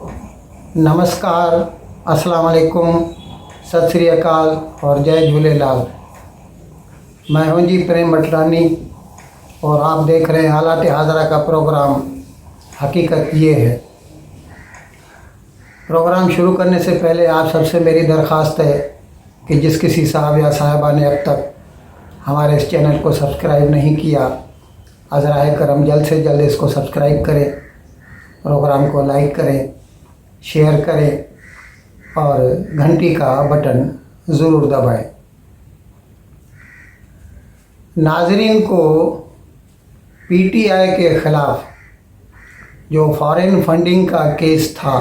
नमस्कार, अस्सलाम वालेकुम, सत श्री अकाल और जय झूलेलाल। मैं हूं जी प्रेम मटरानी और आप देख रहे हैं हालात हाजरा का प्रोग्राम हकीकत ये है। प्रोग्राम शुरू करने से पहले आप सबसे मेरी दरख्वास्त है कि जिस किसी साहब या साहिबा ने अब तक हमारे इस चैनल को सब्सक्राइब नहीं किया, अज़राए करम जल्द से जल्द इसको सब्सक्राइब करें, प्रोग्राम को लाइक करें, शेयर करें और घंटी का बटन ज़रूर दबाएं। नाज़रीन को पीटीआई के ख़िलाफ़ जो फॉरेन फंडिंग का केस था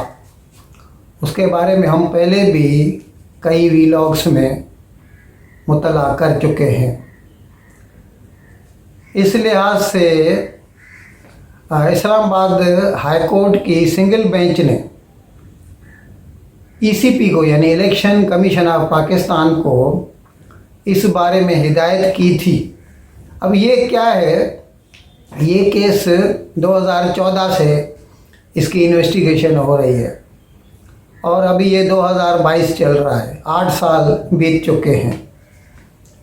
उसके बारे में हम पहले भी कई वीलॉग्स में मुतला कर चुके हैं। इस लिहाज से इस्लामाबाद हाई कोर्ट की सिंगल बेंच ने ईसीपी को यानी इलेक्शन कमीशन ऑफ पाकिस्तान को इस बारे में हिदायत की थी। अब ये क्या है, ये केस 2014 से इसकी इन्वेस्टिगेशन हो रही है और अभी ये 2022 चल रहा है, 8 साल बीत चुके हैं।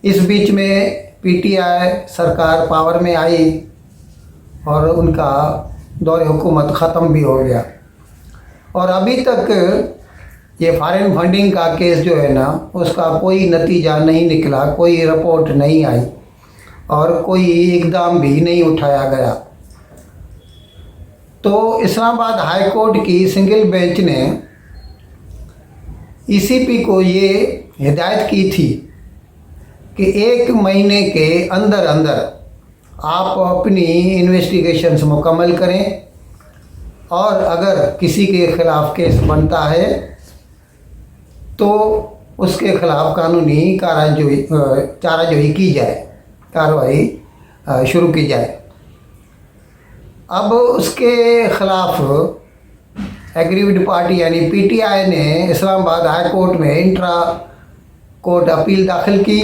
इस बीच में पीटीआई सरकार पावर में आई और उनका दौर हुकूमत ख़त्म भी हो गया और अभी तक ये फॉरेन फंडिंग का केस जो है ना, उसका कोई नतीजा नहीं निकला, कोई रिपोर्ट नहीं आई और कोई इकदाम भी नहीं उठाया गया। तो इस्लामाबाद हाई कोर्ट की सिंगल बेंच ने ईसीपी को ये हिदायत की थी कि 1 महीने के अंदर अंदर आप अपनी इन्वेस्टिगेशंस मुकम्मल करें और अगर किसी के ख़िलाफ़ केस बनता है तो उसके ख़िलाफ़ कानूनी चाराजोई की जाए, कार्रवाई शुरू की जाए। अब उसके ख़िलाफ़ एग्रीव्ड पार्टी यानी पीटीआई ने इस्लामाबाद हाई कोर्ट में इंट्रा कोर्ट अपील दाखिल की,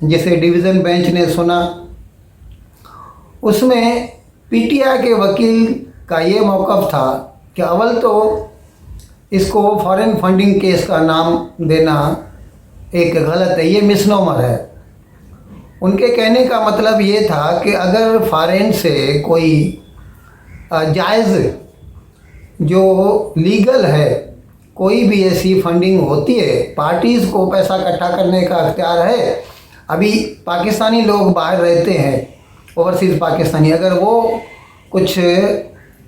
जिसे डिवीज़न बेंच ने सुना। उसमें पीटीआई के वकील का ये मौक़िफ़ था कि अव्वल तो इसको फॉरेन फंडिंग केस का नाम देना एक गलत है, ये मिसनोमर है। उनके कहने का मतलब ये था कि अगर फॉरेन से कोई जायज़ जो लीगल है कोई भी ऐसी फंडिंग होती है, पार्टीज़ को पैसा इकट्ठा करने का अख्तियार है। अभी पाकिस्तानी लोग बाहर रहते हैं, ओवरसीज़ पाकिस्तानी, अगर वो कुछ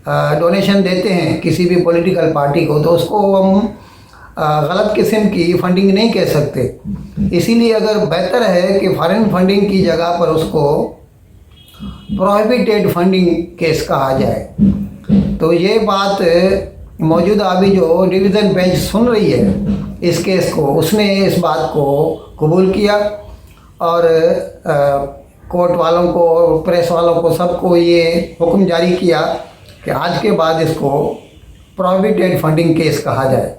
डोनेशन देते हैं किसी भी पॉलिटिकल पार्टी को तो उसको हम गलत किस्म की फंडिंग नहीं कह सकते। इसीलिए अगर बेहतर है कि फॉरेन फंडिंग की जगह पर उसको प्रोहिबिटेड फंडिंग केस कहा जाए। तो ये बात मौजूदा अभी जो डिवीज़न बेंच सुन रही है इस केस को, उसने इस बात को कबूल किया और कोर्ट वालों को, प्रेस वालों को, सबको ये हुक्म जारी किया कि आज के बाद इसको प्रोहिबिटेड फंडिंग केस कहा जाए।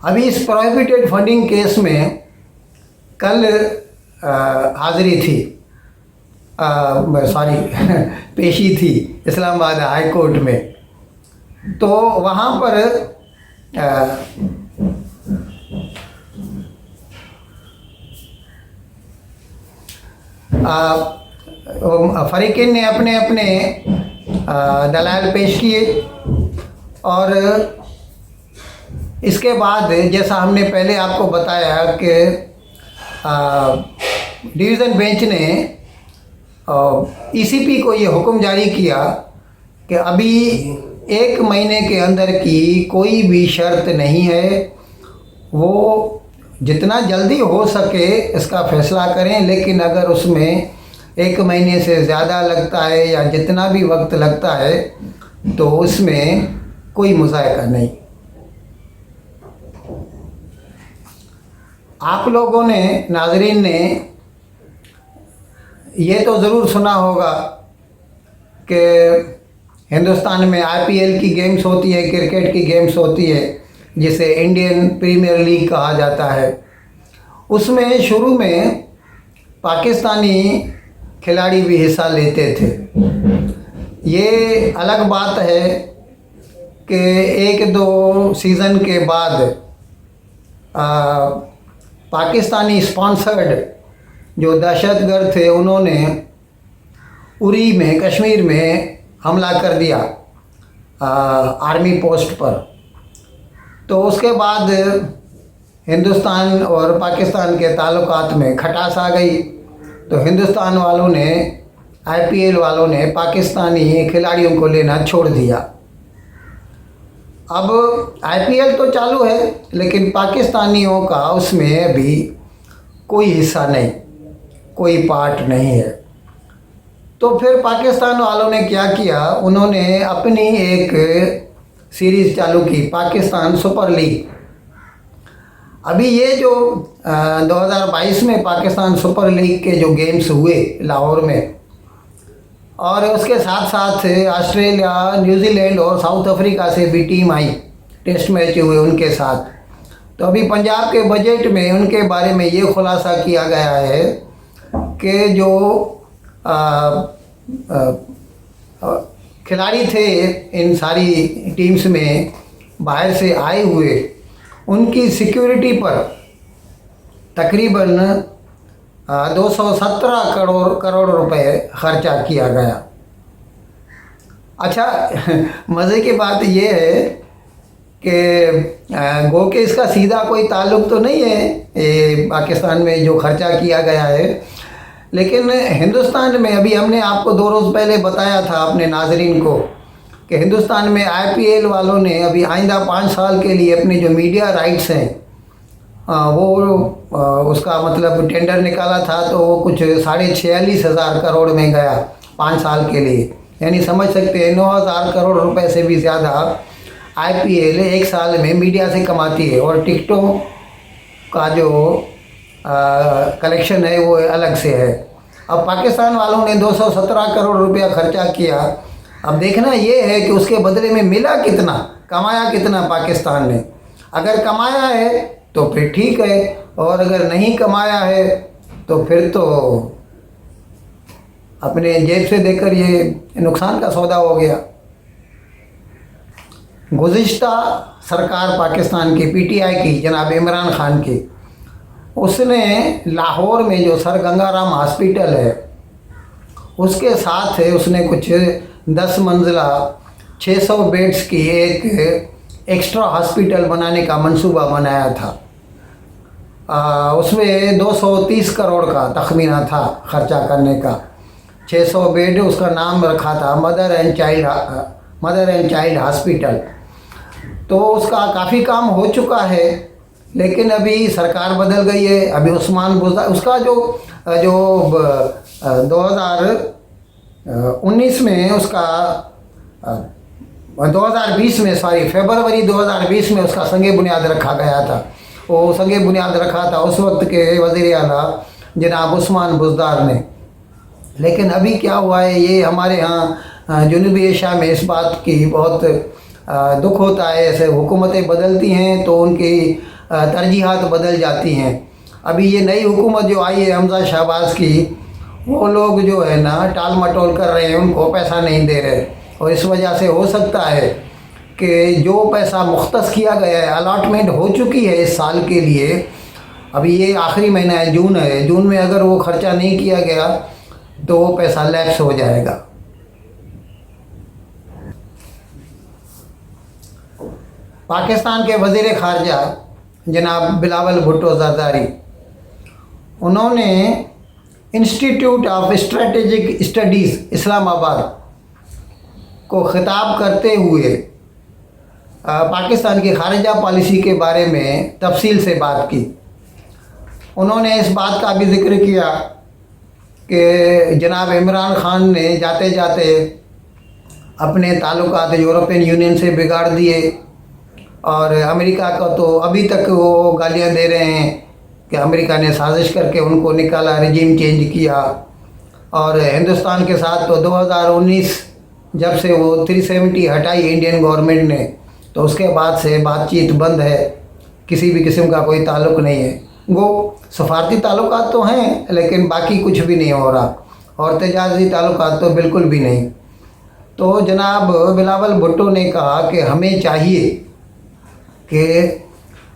अभी इस प्रोहिबिटेड फंडिंग केस में कल हाज़िरी थी, पेशी थी इस्लामाबाद हाई कोर्ट में। तो वहाँ पर फरीक़ैन ने अपने अपने दलाइल पेश किए और इसके बाद जैसा हमने पहले आपको बताया कि डिवीज़न बेंच ने ईसीपी को ये हुक्म जारी किया कि अभी 1 महीने के अंदर की कोई भी शर्त नहीं है, वो जितना जल्दी हो सके इसका फ़ैसला करें, लेकिन अगर उसमें 1 महीने से ज़्यादा लगता है या जितना भी वक्त लगता है तो उसमें कोई मुज़ायका नहीं। आप लोगों ने, नाज़रीन ने ये तो ज़रूर सुना होगा कि हिंदुस्तान में आईपीएल की गेम्स होती है, क्रिकेट की गेम्स होती है जिसे इंडियन प्रीमियर लीग कहा जाता है। उसमें शुरू में पाकिस्तानी खिलाड़ी भी हिस्सा लेते थे। ये अलग बात है कि एक दो सीज़न के बाद पाकिस्तानी स्पॉन्सर्ड जो दहशतगर्द थे उन्होंने उरी में, कश्मीर में हमला कर दिया आर्मी पोस्ट पर। तो उसके बाद हिंदुस्तान और पाकिस्तान के ताल्लुकात में खटास आ गई। तो हिंदुस्तान वालों ने, आईपीएल वालों ने पाकिस्तानी खिलाड़ियों को लेना छोड़ दिया। अब आईपीएल तो चालू है लेकिन पाकिस्तानियों का उसमें अभी कोई हिस्सा नहीं, कोई पार्ट नहीं है। तो फिर पाकिस्तान वालों ने क्या किया, उन्होंने अपनी एक सीरीज़ चालू की, पाकिस्तान सुपर लीग। अभी ये जो 2022 में पाकिस्तान सुपर लीग के जो गेम्स हुए लाहौर में, और उसके साथ साथ ऑस्ट्रेलिया, न्यूजीलैंड और साउथ अफ्रीका से भी टीम आई, टेस्ट मैच हुए उनके साथ। तो अभी पंजाब के बजट में उनके बारे में ये खुलासा किया गया है कि जो खिलाड़ी थे इन सारी टीम्स में बाहर से आए हुए, उनकी सिक्योरिटी पर तकरीबन 217 करोड़ रुपए खर्चा किया गया। अच्छा, मज़े की बात यह है कि गो के इसका सीधा कोई ताल्लुक़ तो नहीं है ये पाकिस्तान में जो खर्चा किया गया है, लेकिन हिंदुस्तान में अभी हमने आपको 2 रोज़ पहले बताया था अपने नाजरीन को कि हिंदुस्तान में आईपीएल वालों ने अभी आइंदा 5 साल के लिए अपने जो मीडिया राइट्स हैं वो उसका मतलब टेंडर निकाला था, तो वो कुछ 46,500 करोड़ में गया 5 साल के लिए। यानी समझ सकते हैं 9,000 करोड़ रुपए से भी ज़्यादा आईपीएल एक साल में मीडिया से कमाती है, और टिकटों का जो कलेक्शन है वो अलग से है। अब पाकिस्तान वालों ने 217 करोड़ रुपया खर्चा किया। अब देखना ये है कि उसके बदले में मिला कितना, कमाया कितना पाकिस्तान ने। अगर कमाया है तो फिर ठीक है, और अगर नहीं कमाया है तो फिर तो अपने जेब से देकर ये नुकसान का सौदा हो गया। गुज़िश्ता सरकार पाकिस्तान की पीटीआई की जनाब इमरान खान की, उसने लाहौर में जो सर गंगाराम हॉस्पिटल है उसके साथ है उसने कुछ 10 मंजिला 600 बेड्स की एक एक्स्ट्रा हॉस्पिटल बनाने का मंसूबा बनाया था। उसमें 230 करोड़ का तखमीना था खर्चा करने का। 600 बेड, उसका नाम रखा था मदर एंड चाइल्ड हॉस्पिटल। तो उसका काफ़ी काम हो चुका है, लेकिन अभी सरकार बदल गई है। अभी उस्मान बुज़दार, उसका जो 2019 में उसका 2020 में फरवरी 2020 में उसका संगे बुनियाद रखा गया था। वो संगे बुनियाद रखा था उस वक्त के वज़ीर आला जनाब उस्मान बुज़दार ने। लेकिन अभी क्या हुआ है, ये हमारे यहाँ जनूबी एशिया में इस बात की बहुत दुख होता है। ऐसे हुकूमतें बदलती हैं तो उनकी तरजीहात बदल जाती हैं। अभी ये नई हुकूमत जो आई है हमजा शहबाज की, वो लोग जो है ना टाल मटोल कर रहे हैं, उनको पैसा नहीं दे रहे, और इस वजह से हो सकता है कि जो पैसा मुख्तस किया गया है, अलॉटमेंट हो चुकी है इस साल के लिए, अभी ये आखिरी महीना है, जून में अगर वो खर्चा नहीं किया गया तो वो पैसा लैप्स हो जाएगा। पाकिस्तान के वज़ीर ख़ारजा जनाब बिलावल भुट्टो ज़रदारी, उन्होंने institute of strategic studies Islamabad को ख़िताब करते हुए पाकिस्तान की खारजा पॉलिसी के बारे में तफसील से बात की। उन्होंने इस बात का भी ज़िक्र किया कि जनाब इमरान खान ने जाते जाते अपने ताल्लुकात यूरोपियन यूनियन से बिगाड़ दिए, और अमेरिका को तो अभी तक वो गालियां दे रहे हैं कि अमेरिका ने साजिश करके उनको निकाला, रिजीम चेंज किया। और हिंदुस्तान के साथ तो 2019 जब से वो 370 हटाई इंडियन गवर्नमेंट ने, तो उसके बाद से बातचीत बंद है, किसी भी किस्म का कोई ताल्लुक़ नहीं है। वो सफारती ताल्लुकात तो हैं लेकिन बाकी कुछ भी नहीं हो रहा, और तजारती ताल्लुकात तो बिल्कुल भी नहीं। तो जनाब बिलावल भुट्टो ने कहा कि हमें चाहिए कि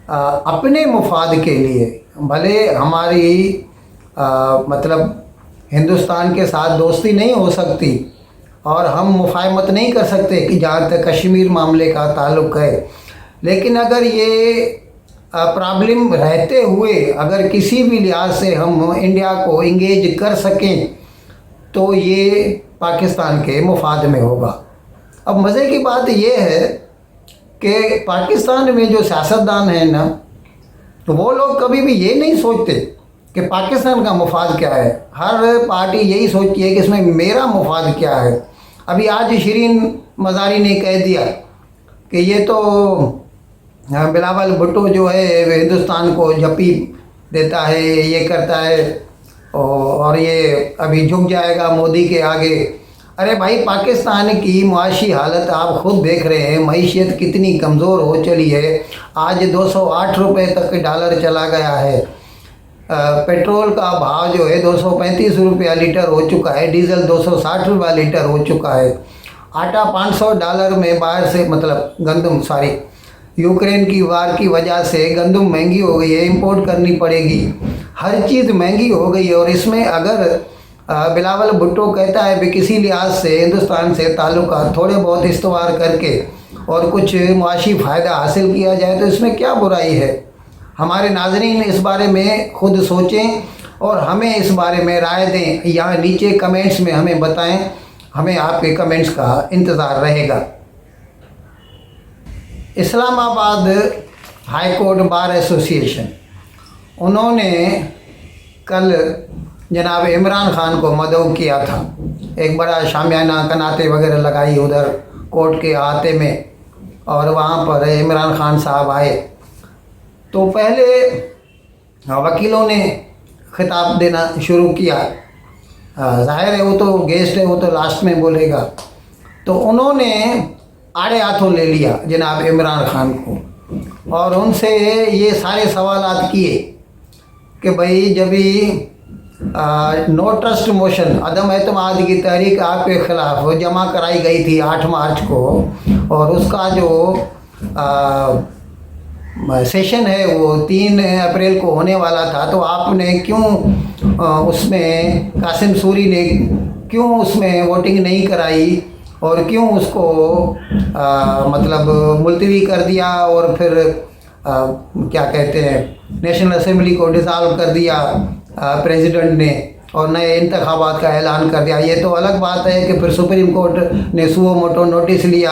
अपने मुफाद के लिए, भले हमारी मतलब हिंदुस्तान के साथ दोस्ती नहीं हो सकती और हम मुफाहमत नहीं कर सकते कि जहाँ तक कश्मीर मामले का ताल्लुक़ है, लेकिन अगर ये प्रॉब्लम रहते हुए अगर किसी भी लिहाज से हम इंडिया को इंगेज कर सकें तो ये पाकिस्तान के मुफाद में होगा। अब मज़े की बात ये है कि पाकिस्तान में जो सियासतदान हैं ना, तो वो लोग कभी भी ये नहीं सोचते कि पाकिस्तान का मुफाद क्या है। हर पार्टी यही सोचती है कि इसमें मेरा मुफाद क्या है। अभी आज शिरीन मज़ारी ने कह दिया कि ये तो बिलावल भुट्टो जो है हिंदुस्तान को झप्पी देता है, ये करता है और ये अभी झुक जाएगा मोदी के आगे। अरे भाई, पाकिस्तान की मुआशी हालत आप खुद देख रहे हैं, मईशत कितनी कमज़ोर हो चली है। आज 208 रुपये तक डॉलर चला गया है। पेट्रोल का भाव जो है 235 रुपया लीटर हो चुका है, डीजल 260 रुपया लीटर हो चुका है। आटा $500 में बाहर से, मतलब गंदम, यूक्रेन की वार की वजह से गंदम महंगी हो गई है, इंपोर्ट करनी पड़ेगी, हर चीज़ महंगी हो गई है। और इसमें अगर बिलावल भुट्टो कहता है कि किसी लिहाज से हिंदुस्तान से ताल्लुकात थोड़े बहुत इस्तवार करके और कुछ मुआशी फ़ायदा हासिल किया जाए, तो इसमें क्या बुराई है। हमारे नाज़रीन इस बारे में खुद सोचें और हमें इस बारे में राय दें। यहाँ नीचे कमेंट्स में हमें बताएं, हमें आपके कमेंट्स का इंतज़ार रहेगा। Islamabad high court bar association, उन्होंने कल जनाब इमरान ख़ान को मदऊ किया था। एक बड़ा शामियाना कनाते वगैरह लगाई उधर कोर्ट के अहाते में, और वहाँ पर इमरान ख़ान साहब आए तो पहले वकीलों ने खिताब देना शुरू किया। ज़ाहिर है वो तो गेस्ट है, वो तो लास्ट में बोलेगा। तो उन्होंने आड़े हाथों ले लिया जनाब इमरान ख़ान को और उनसे ये सारे सवालात किए कि भाई जब भी नो ट्रस्ट मोशन, अदम एतमाद की तहरीक आपके ख़िलाफ़ जमा कराई गई थी 8 मार्च को, और उसका जो सेशन है वो 3 अप्रैल को होने वाला था, तो आपने क्यों उसमें कासिम सूरी ने क्यों उसमें वोटिंग नहीं कराई और क्यों उसको मतलब मुलतवी कर दिया और फिर क्या कहते हैं नेशनल असेंबली को डिसॉल्व कर दिया प्रेसिडेंट ने और नए इंतखाबात का ऐलान कर दिया। ये तो अलग बात है कि फिर सुप्रीम कोर्ट ने सुओ मोटो नोटिस लिया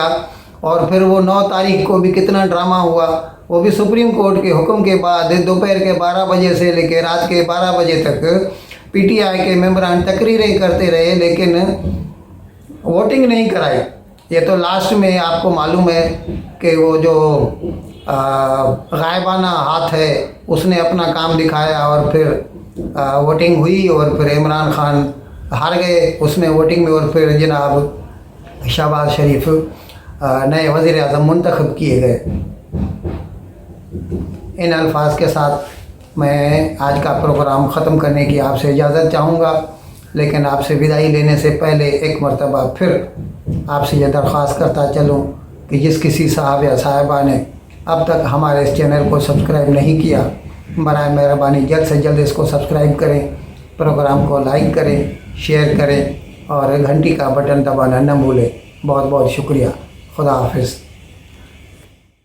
और फिर वो 9 तारीख को भी कितना ड्रामा हुआ, वो भी सुप्रीम कोर्ट के हुक्म के बाद दोपहर के 12 बजे से लेकर रात के 12 बजे तक पीटीआई के मेंबरान तकरीरें करते रहे, लेकिन वोटिंग नहीं कराई। ये तो लास्ट में आपको मालूम है कि वो जो गायबाना हाथ है उसने अपना काम दिखाया और फिर वोटिंग हुई और फिर इमरान ख़ान हार गए उसमें वोटिंग में, और फिर जनाब शहबाज शरीफ नए वज़ीर आज़म मुंतखब किए गए। इन अल्फाज के साथ मैं आज का प्रोग्राम ख़त्म करने की आपसे इजाज़त चाहूँगा, लेकिन आपसे विदाई लेने से पहले एक मरतबा फिर आपसे यह दरख्वास्त करता चलूँ कि जिस किसी साहब या साहिबा ने अब तक हमारे इस चैनल को सब्सक्राइब नहीं किया, बराए मेहरबानी जल्द से जल्द इसको सब्सक्राइब करें, प्रोग्राम को लाइक करें, शेयर करें और घंटी का बटन दबाना न भूलें। बहुत बहुत शुक्रिया। खुदा हाफिज़।